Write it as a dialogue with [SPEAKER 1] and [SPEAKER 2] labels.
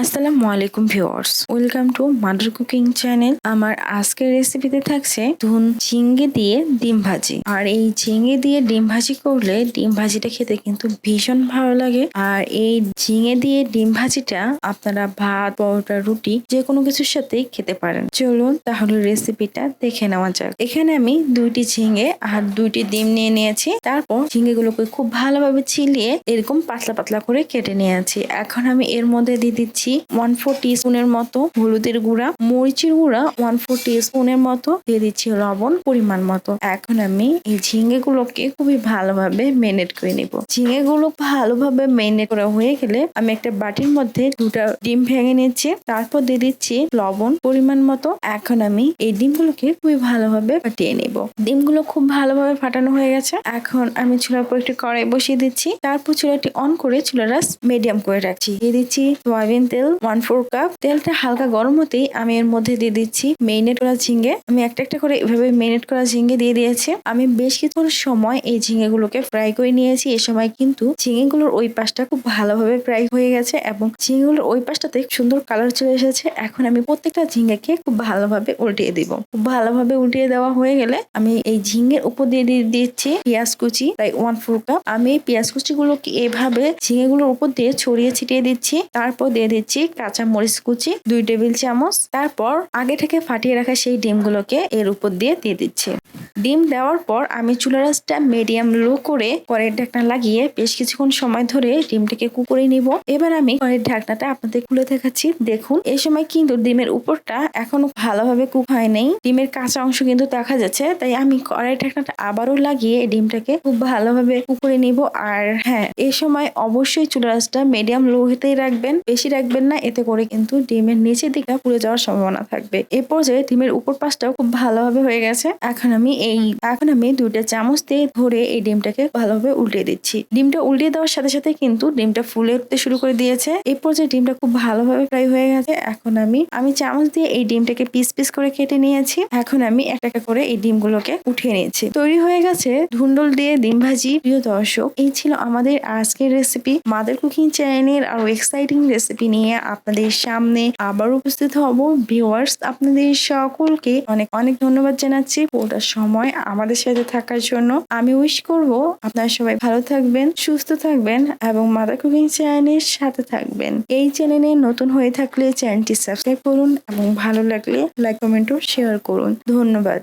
[SPEAKER 1] আসসালামু আলাইকুম viewers, welcome to mother cooking channel. আমার আজকের রেসিপিতে থাকছে ঝিঙ্গে দিয়ে ডিম ভাজি। আর এই ঝিঙ্গে দিয়ে ডিম ভাজি করলে ডিম ভাজিটা খেতে কিন্তু ভীষণ ভালো লাগে। আর এই ঝিঙ্গে দিয়ে ডিম ভাজিটা আপনারা ভাত, পরোটা, রুটি যে কোনো কিছুর সাথেই খেতে পারেন। চলুন তাহলে রেসিপিটা দেখে নেওয়া যাক। এখানে আমি 2টি ঝিঙ্গে আর 2টি ডিম নিয়ে নিয়েছি। তারপর ঝিঙ্গেগুলোকে খুব ভালোভাবে ছিলিয়ে এরকম পাতলা পাতলা করে কেটে নিয়েছি। এখন আমি এর মধ্যে দিয়ে দিচ্ছি 1/4 টিস্পুনের মতো হলুদের গুঁড়া, মরিচের গুঁড়া 1/4 টিস্পুনের মতো, দিয়ে দিচ্ছি লবণ পরিমাণ মতো। এখন আমি এই ঝিঙ্গেগুলোকে খুবই ভালোভাবে ম্যারিনেট করে নিব। ঝিঙ্গেগুলো ভালোভাবে ম্যারিনেট করা হয়ে গেলে আমি একটা বাটির মধ্যে 2টা ডিম ভেঙে নিচ্ছি। তারপর দিয়ে দিচ্ছি লবণ পরিমাণ মতো। এখন আমি এই ডিমগুলোকে খুবই ভালোভাবে ফাটিয়ে নিব। ডিমগুলো খুব ভালোভাবে ফাটানো হয়ে গেছে। এখন আমি চুলার উপর একটি কড়াই বসিয়ে দিচ্ছি। তারপর চুলাটি অন করে চুলার আঁচ মিডিয়াম করে রাখছি। দিয়ে দিচ্ছি সয়াবিন তেল 1/4 কাপ। তেলটা হালকা গরম হতেই আমি এর মধ্যে দিয়ে দিচ্ছি ম্যারিনেট করা ঝিঙ্গে। আমি একটা একটা করে এভাবে ম্যারিনেট করা ঝিঙ্গে দিয়ে দিয়েছি। আমি বেশ কিছুক্ষণ সময় এই ঝিঙ্গেগুলোকে ফ্রাই করে নিয়েছি। এই সময় কিন্তু ঝিঙ্গেগুলোর ওই পাশটা খুব ভালোভাবে ফ্রাই হয়ে গেছে এবং ঝিঙ্গেগুলোর ওই পাশটাতে সুন্দর কালার চলে এসেছে। এখন আমি প্রত্যেকটা ঝিঙ্গাকে খুব ভালোভাবে উল্টিয়ে দিব। খুব ভালোভাবে উল্টিয়ে দেওয়া হয়ে গেলে আমি এই ঝিঙ্গের উপর দিয়ে দিচ্ছি পেঁয়াজ কুচি প্রায় 1/4 কাপ। আমি এই পেঁয়াজ কুচিগুলোকে এভাবে ঝিঙ্গেগুলোর উপর দিয়ে ছড়িয়ে ছিটিয়ে দিচ্ছি। তারপর দিয়ে দিচ্ছি কাঁচা মরিচ কুচি 2 টেবিল চামচ। তারপর আগে থেকে ফাটিয়ে রাখা সেই ডিমগুলোকে এর উপর দিয়ে দিচ্ছি। ডিম দেওয়ার পর আমি চুলার আঁচটা মিডিয়াম লো করে কড়াইয়ের ঢাকনা লাগিয়ে বেশ কিছুক্ষণ সময় ধরে ডিমটাকে কুক করে নিব। এবার আমি কড়াইয়ের ঢাকনাটা আপনাদের খুলে দেখাচ্ছি। দেখুন এই সময় কিন্তু ডিমের উপরটা এখনো ভালোভাবে কুক হয় নাই, ডিমের কাঁচা অংশ কিন্তু দেখা যাচ্ছে। তাই আমি কড়াইয়ের ঢাকনাটা আবারও লাগিয়ে ডিমটাকে খুব ভালোভাবে কুক করে নিব। আর হ্যাঁ, এই সময় অবশ্যই চুলার আঁচটা মিডিয়াম লো হতেই রাখবেন, বেশি রাখবেন না, এতে করে কিন্তু ডিমের নিচের দিকটা পুড়ে যাওয়ার সম্ভাবনা থাকবে। এই পর্যায়ে ডিমের উপর পাশটাও খুব ভালোভাবে হয়ে গেছে। এখন আমি 2টা চামচ দিয়ে ধরে এই ডিমটাকে ভালোভাবে উল্টে দিচ্ছি। ডিমটা উল্টে দেওয়ার সাথে সাথে কিন্তু ডিমটা ফুলে উঠতে শুরু করে দিয়েছে। এই পর্যায়ে ডিমটা খুব ভালোভাবে ফ্রাই হয়ে গেছে। এখন আমি চামচ দিয়ে এই ডিমটাকে পিস পিস করে কেটে নিয়েছি। এখন আমি একটা একটা করে এই ডিমগুলোকে উঠিয়ে নিয়েছি। তৈরি হয়ে গেছে ধুন্দুল দিয়ে ডিম ভাজি। প্রিয় দর্শক, এই ছিল আমাদের আজকের রেসিপি। মাদার কুকিং চ্যানেলের আরো এক্সাইটিং রেসিপি নিয়ে আপনাদের সামনে আবার উপস্থিত হব। ভিউয়ার্স, আপনাদের সকলকে অনেক অনেক ধন্যবাদ জানাচ্ছি পুরোটা সময় আমাদের সাথে থাকার জন্য। আমি উইশ করব আপনারা সবাই ভালো থাকবেন, সুস্থ থাকবেন এবং মাদার কুকিং চ্যানেলের সাথে থাকবেন। এই চ্যানেলে নতুন হয়ে থাকলে চ্যানেলটি সাবস্ক্রাইব করুন এবং ভালো লাগলে লাইক, কমেন্ট ও শেয়ার করুন। ধন্যবাদ।